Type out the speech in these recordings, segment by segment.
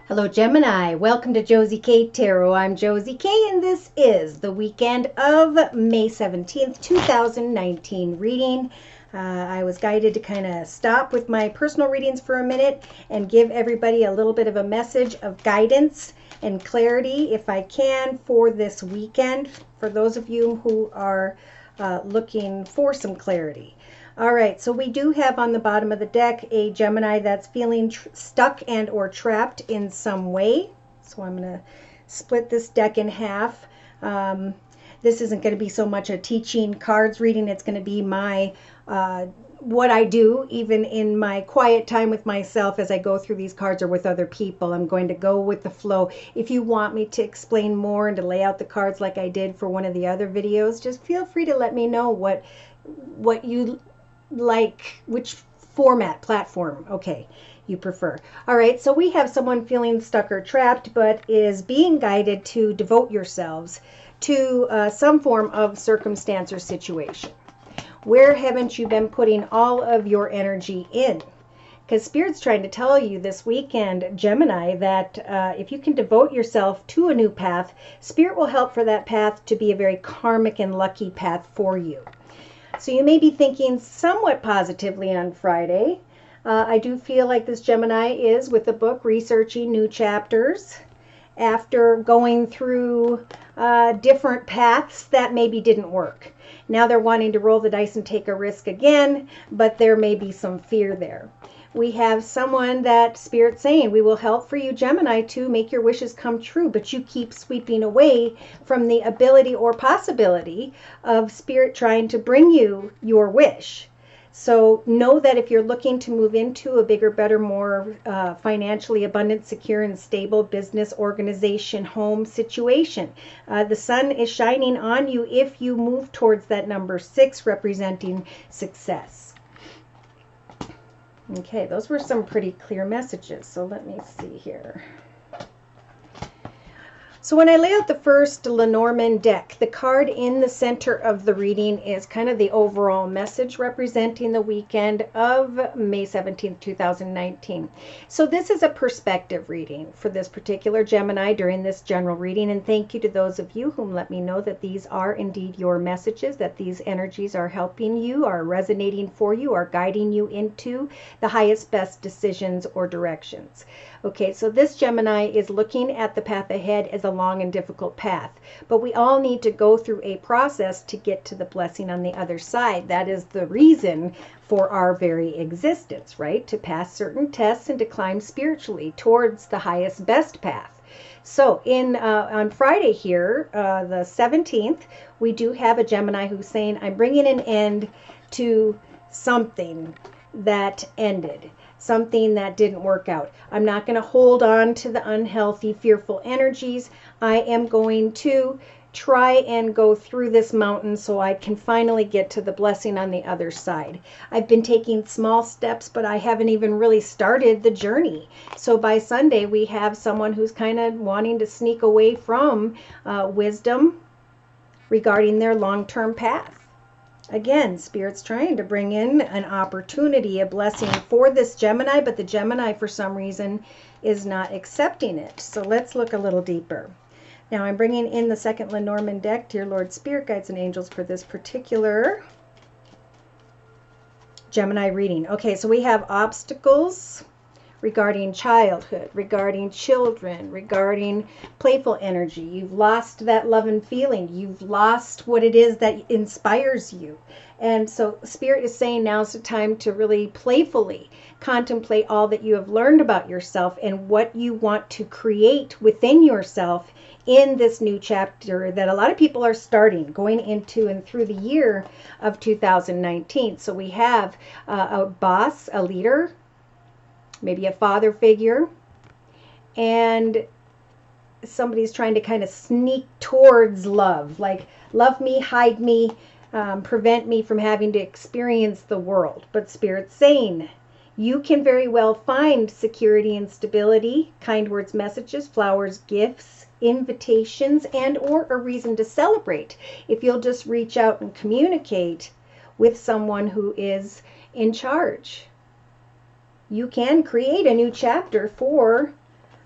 Hello Gemini, welcome to Josie K Tarot. I'm Josie K and this is the weekend of May 17th, 2019 reading. I was guided to kind of stop with my personal readings for a minute and give everybody a little bit of a message of guidance and clarity, if I can, for this weekend, for those of you who are looking for some clarity. All right, so we do have on the bottom of the deck a Gemini that's feeling stuck and or trapped in some way. So I'm going to split this deck in half. This isn't going to be so much a teaching cards reading. It's going to be my what I do even in my quiet time with myself as I go through these cards or with other people. I'm going to go with the flow. If you want me to explain more and to lay out the cards like I did for one of the other videos, just feel free to let me know what you like, which platform, okay, you prefer. All right, so we have someone feeling stuck or trapped, but is being guided to devote yourselves to some form of circumstance or situation. Where haven't you been putting all of your energy in? Because Spirit's trying to tell you this weekend, Gemini, that if you can devote yourself to a new path, Spirit will help for that path to be a very karmic and lucky path for you. So you may be thinking somewhat positively on Friday. I do feel like this Gemini is, with the book, researching new chapters after going through different paths that maybe didn't work. Now they're wanting to roll the dice and take a risk again, but there may be some fear there. We have someone that Spirit's saying, we will help for you, Gemini, to make your wishes come true, but you keep sweeping away from the ability or possibility of Spirit trying to bring you your wish. So know that if you're looking to move into a bigger, better, more financially abundant, secure, and stable business, organization, home situation, the sun is shining on you if you move towards that number 6, representing success. Okay, those were some pretty clear messages. So let me see here. So when I lay out the first Lenormand deck, the card in the center of the reading is kind of the overall message representing the weekend of May 17th, 2019. So this is a perspective reading for this particular Gemini during this general reading. And thank you to those of you whom let me know that these are indeed your messages, that these energies are helping you, are resonating for you, are guiding you into the highest, best decisions or directions. Okay, so this Gemini is looking at the path ahead as a long and difficult path, but we all need to go through a process to get to the blessing on the other side. That is the reason for our very existence, right? To pass certain tests and to climb spiritually towards the highest, best path. So on Friday here, the 17th, we do have a Gemini who's saying, I'm bringing an end to something that ended. Something that didn't work out. I'm not going to hold on to the unhealthy, fearful energies. I am going to try and go through this mountain so I can finally get to the blessing on the other side. I've been taking small steps, but I haven't even really started the journey. So by Sunday, we have someone who's kind of wanting to sneak away from wisdom regarding their long-term path. Again, Spirit's trying to bring in an opportunity, a blessing for this Gemini, but the Gemini, for some reason, is not accepting it. So let's look a little deeper. Now, I'm bringing in the second Lenormand deck, Dear Lord, Spirit, Guides, and Angels, for this particular Gemini reading. Okay, so we have obstacles regarding childhood, regarding children, regarding playful energy. You've lost that love and feeling. You've lost what it is that inspires you. And so Spirit is saying now's the time to really playfully contemplate all that you have learned about yourself and what you want to create within yourself in this new chapter that a lot of people are starting, going into and through the year of 2019. So we have a boss, a leader, maybe a father figure, and somebody's trying to kind of sneak towards love, like love me, hide me, prevent me from having to experience the world. But Spirit's saying you can very well find security and stability, kind words, messages, flowers, gifts, invitations, and or a reason to celebrate if you'll just reach out and communicate with someone who is in charge. You can create a new chapter for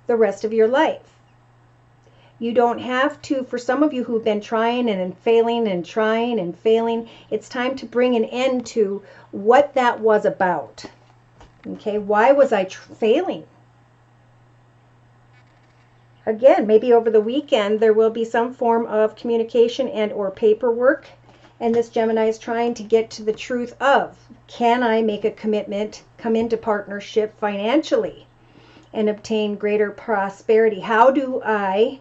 the rest of your life. You don't have to, for some of you who've been trying and failing and trying and failing, it's time to bring an end to what that was about. Okay, why was I failing? Again, maybe over the weekend there will be some form of communication and or paperwork, and this Gemini is trying to get to the truth of, can I make a commitment, come into partnership financially and obtain greater prosperity? How do I,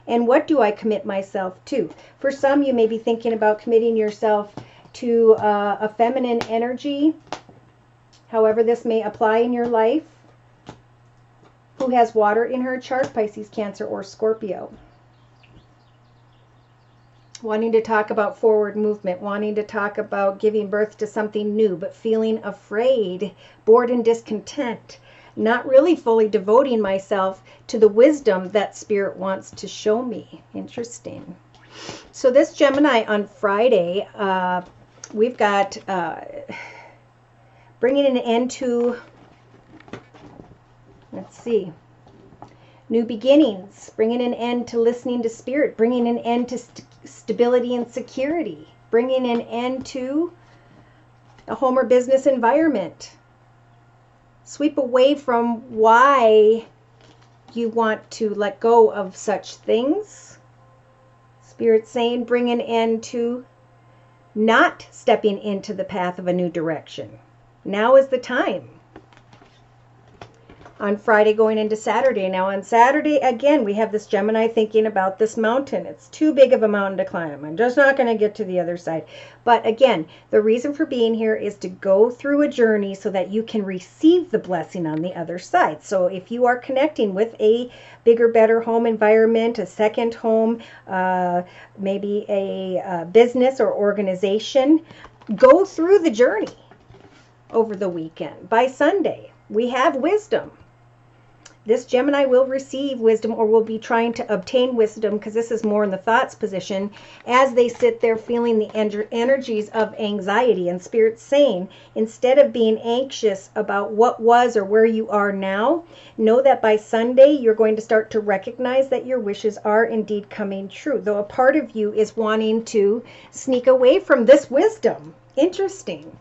and what do I commit myself to? For some, you may be thinking about committing yourself to a feminine energy, however this may apply in your life. Who has water in her chart? Pisces, Cancer, or Scorpio. Wanting to talk about forward movement, wanting to talk about giving birth to something new, but feeling afraid, bored and discontent, not really fully devoting myself to the wisdom that Spirit wants to show me. Interesting. So this Gemini on Friday, we've got bringing an end to, let's see, new beginnings, bringing an end to listening to Spirit, bringing an end to stability and security, bringing an end to a home or business environment. Sweep away from why you want to let go of such things. Spirit saying bring an end to not stepping into the path of a new direction. Now is the time. On Friday going into Saturday. Now on Saturday, again, we have this Gemini thinking about this mountain. It's too big of a mountain to climb. I'm just not going to get to the other side. But again, the reason for being here is to go through a journey so that you can receive the blessing on the other side. So if you are connecting with a bigger, better home environment, a second home, maybe a business or organization, go through the journey over the weekend. By Sunday, we have wisdom. This Gemini will receive wisdom, or will be trying to obtain wisdom, because this is more in the thoughts position, as they sit there feeling the energies of anxiety. And Spirit's saying, instead of being anxious about what was or where you are now, know that by Sunday you're going to start to recognize that your wishes are indeed coming true. Though a part of you is wanting to sneak away from this wisdom. Interesting.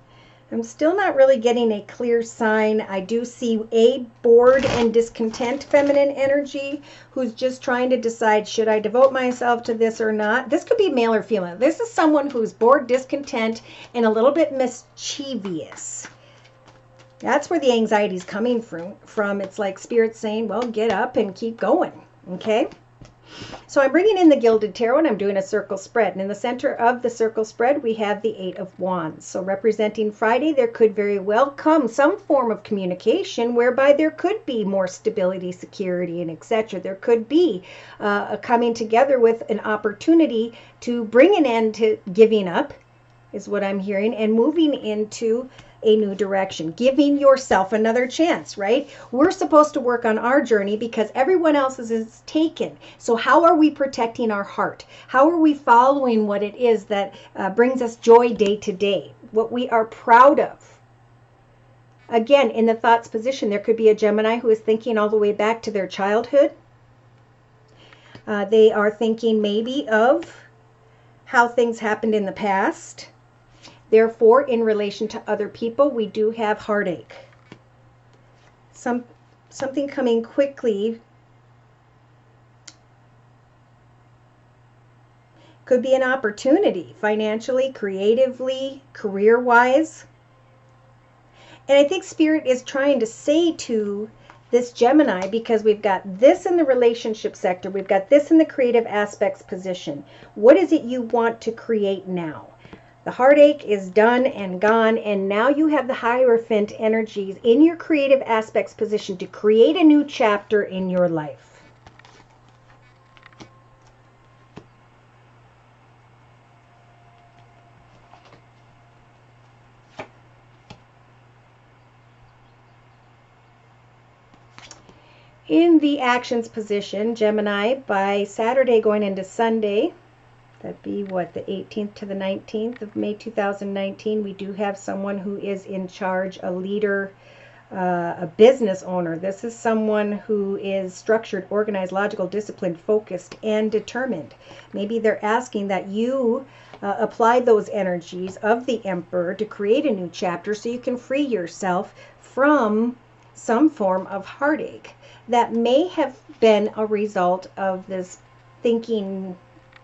I'm still not really getting a clear sign. I do see a bored and discontent feminine energy who's just trying to decide, should I devote myself to this or not? This could be male or female. This is someone who's bored, discontent, and a little bit mischievous. That's where the anxiety is coming from. It's like Spirit saying, well, get up and keep going. Okay? So I'm bringing in the Gilded Tarot, and I'm doing a circle spread. And in the center of the circle spread, we have the Eight of Wands. So representing Friday, there could very well come some form of communication whereby there could be more stability, security, and etc. There could be a coming together with an opportunity to bring an end to giving up, is what I'm hearing, and moving into a new direction, giving yourself another chance, right? We're supposed to work on our journey because everyone else's is taken. So how are we protecting our heart? How are we following what it is that brings us joy day to day, what we are proud of? Again, in the thoughts position, there could be a Gemini who is thinking all the way back to their childhood. They are thinking maybe of how things happened in the past. Therefore, in relation to other people, we do have heartache. Something coming quickly. Could be an opportunity, financially, creatively, career-wise. And I think Spirit is trying to say to this Gemini, because we've got this in the relationship sector, we've got this in the creative aspects position. What is it you want to create now? The heartache is done and gone, and now you have the Hierophant energies in your creative aspects position to create a new chapter in your life. In the actions position, Gemini, by Saturday going into Sunday, that'd be what, the 18th to the 19th of May 2019, we do have someone who is in charge, a leader, a business owner. This is someone who is structured, organized, logical, disciplined, focused, and determined. Maybe they're asking that you apply those energies of the Emperor to create a new chapter so you can free yourself from some form of heartache that may have been a result of this thinking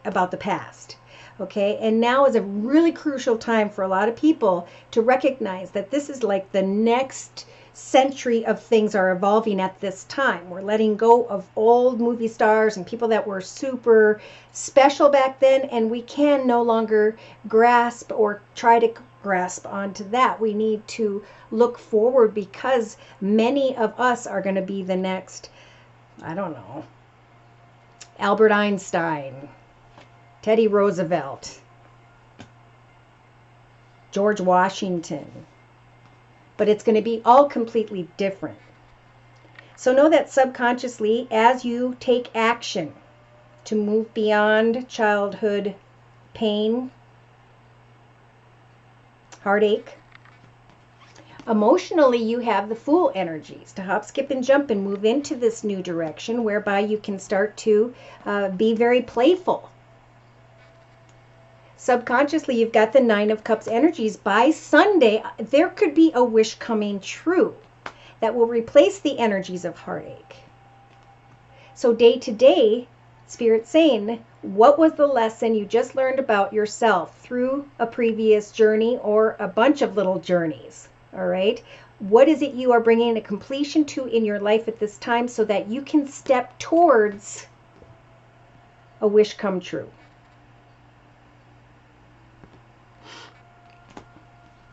about the past. Okay, and now is a really crucial time for a lot of people to recognize that this is like the next century of things are evolving at this time. We're letting go of old movie stars and people that were super special back then, and we can no longer grasp or try to grasp onto that. We need to look forward because many of us are going to be the next, I don't know, Albert Einstein, Teddy Roosevelt, George Washington. But it's going to be all completely different. So know that subconsciously, as you take action to move beyond childhood pain, heartache, emotionally you have the Fool energies to hop, skip, and jump and move into this new direction whereby you can start to be very playful. Subconsciously, you've got the Nine of Cups energies. By Sunday, there could be a wish coming true that will replace the energies of heartache. So day to day, Spirit's saying, what was the lesson you just learned about yourself through a previous journey or a bunch of little journeys? All right. What is it you are bringing a completion to in your life at this time so that you can step towards a wish come true?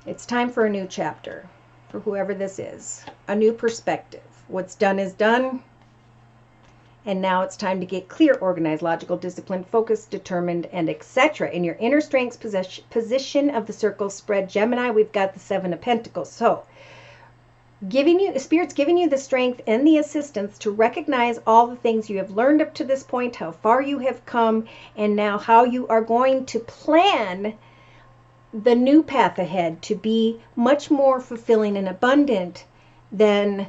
It's time for a new chapter for whoever this is. A new perspective. What's done is done. And now it's time to get clear, organized, logical, disciplined, focused, determined, and etc. In your inner strengths position of the circle spread, Gemini, we've got the Seven of Pentacles. So, Spirit's giving you the strength and the assistance to recognize all the things you have learned up to this point, how far you have come, and now how you are going to plan the new path ahead to be much more fulfilling and abundant than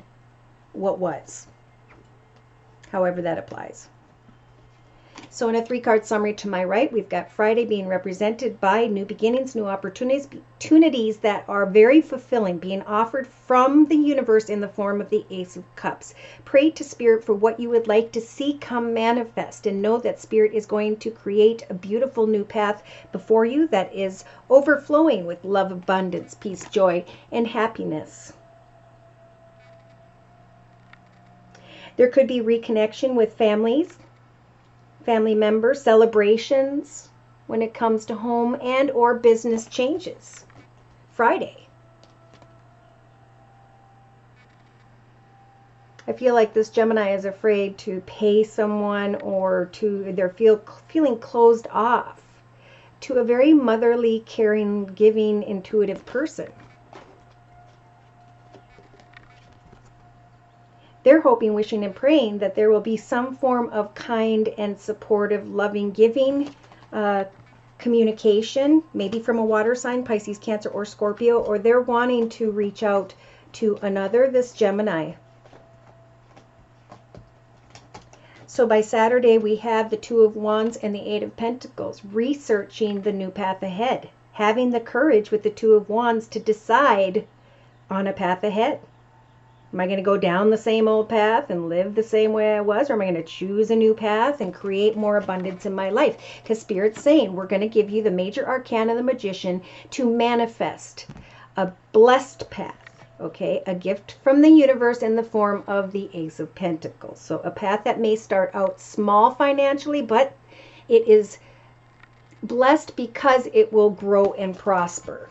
what was. However that applies. So in a 3-card summary to my right, we've got Friday being represented by new beginnings, new opportunities that are very fulfilling, being offered from the universe in the form of the Ace of Cups. Pray to Spirit for what you would like to see come manifest, and know that Spirit is going to create a beautiful new path before you that is overflowing with love, abundance, peace, joy, and happiness. There could be reconnection with families, family members, celebrations when it comes to home and or business changes. Friday. I feel like this Gemini is afraid to pay someone, or they're feeling closed off to a very motherly, caring, giving, intuitive person. They're hoping, wishing, and praying that there will be some form of kind and supportive, loving, giving communication, maybe from a water sign, Pisces, Cancer, or Scorpio, or they're wanting to reach out to another, this Gemini. So by Saturday, we have the Two of Wands and the Eight of Pentacles, researching the new path ahead, having the courage with the Two of Wands to decide on a path ahead. Am I going to go down the same old path and live the same way I was? Or am I going to choose a new path and create more abundance in my life? Because Spirit's saying we're going to give you the major arcana, the Magician, to manifest a blessed path, okay? A gift from the universe in the form of the Ace of Pentacles. So a path that may start out small financially, but it is blessed because it will grow and prosper.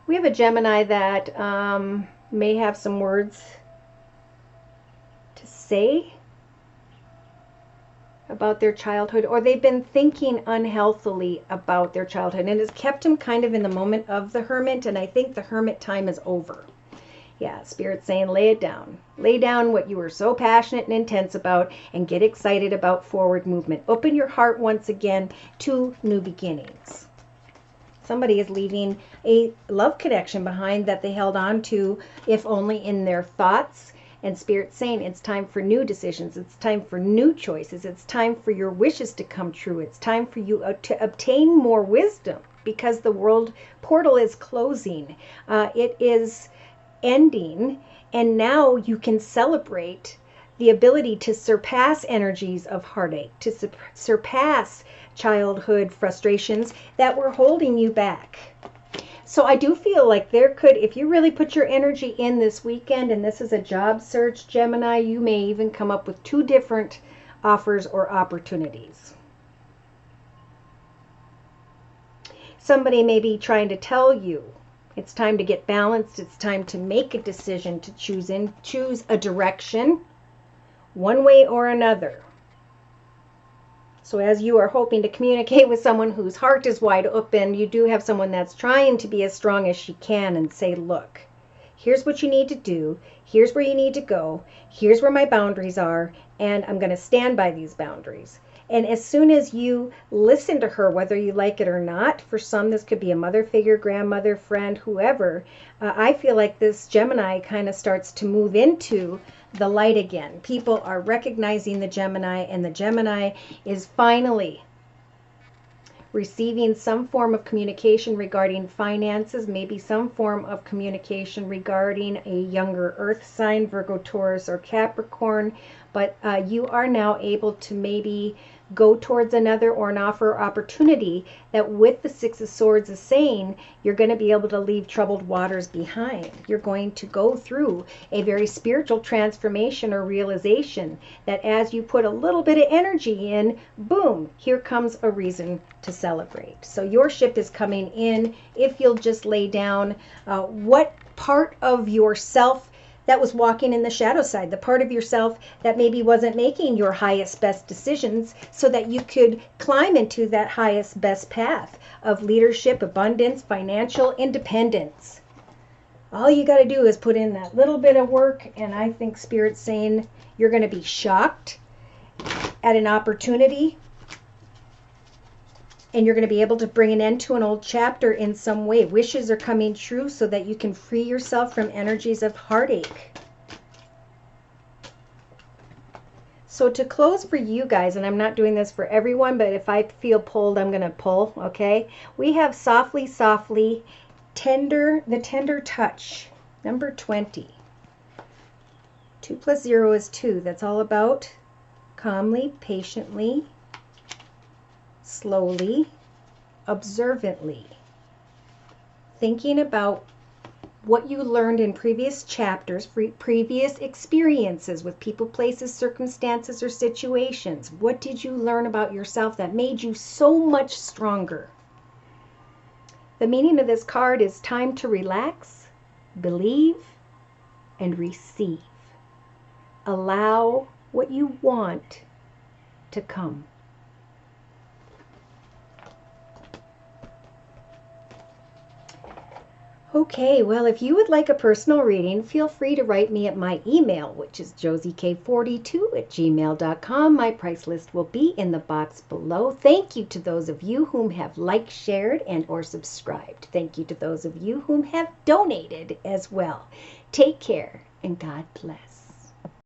We have a Gemini that may have some words to say about their childhood, or they've been thinking unhealthily about their childhood, and it's kept them kind of in the moment of the Hermit, and I think the Hermit time is over. Yeah, Spirit's saying lay it down. Lay down what you were so passionate and intense about and get excited about forward movement. Open your heart once again to new beginnings. Somebody is leaving a love connection behind that they held on to, if only in their thoughts. And Spirit's saying it's time for new decisions. It's time for new choices. It's time for your wishes to come true. It's time for you to obtain more wisdom, because the world portal is closing. It is ending, and now you can celebrate the ability to surpass energies of heartache, to surpass childhood frustrations that were holding you back. So I do feel like there could, if you really put your energy in this weekend, and this is a job search, Gemini, you may even come up with 2 different offers or opportunities. Somebody may be trying to tell you it's time to get balanced. It's time to make a decision, to choose a direction, one way or another. So as you are hoping to communicate with someone whose heart is wide open, you do have someone that's trying to be as strong as she can and say, look, here's what you need to do. Here's where you need to go. Here's where my boundaries are, and I'm going to stand by these boundaries. And as soon as you listen to her, whether you like it or not, for some this could be a mother figure, grandmother, friend, whoever, I feel like this Gemini kind of starts to move into the light again. People are recognizing the Gemini, and the Gemini is finally receiving some form of communication regarding finances, maybe some form of communication regarding a younger earth sign, Virgo, Taurus, or Capricorn. But you are now able to maybe go towards another or an offer or opportunity that, with the Six of Swords, is saying you're going to be able to leave troubled waters behind. You're going to go through a very spiritual transformation or realization that as you put a little bit of energy in, boom, here comes a reason to celebrate. So your ship is coming in if you'll just lay down what part of yourself that was walking in the shadow side, the part of yourself that maybe wasn't making your highest, best decisions, so that you could climb into that highest, best path of leadership, abundance, financial independence. All you got to do is put in that little bit of work, and I think Spirit's saying you're going to be shocked at an opportunity, and you're going to be able to bring an end to an old chapter in some way. Wishes are coming true so that you can free yourself from energies of heartache. So to close for you guys, and I'm not doing this for everyone, but if I feel pulled, I'm going to pull, okay? We have softly, softly, tender, the tender touch, number 20. 2 + 0 is 2. That's all about calmly, patiently, slowly, observantly, thinking about what you learned in previous chapters, previous experiences with people, places, circumstances, or situations. What did you learn about yourself that made you so much stronger? The meaning of this card is time to relax, believe, and receive. Allow what you want to come. Okay, well, if you would like a personal reading, feel free to write me at my email, which is josiek42@gmail.com. My price list will be in the box below. Thank you to those of you whom have liked, shared, and or subscribed. Thank you to those of you whom have donated as well. Take care, and God bless.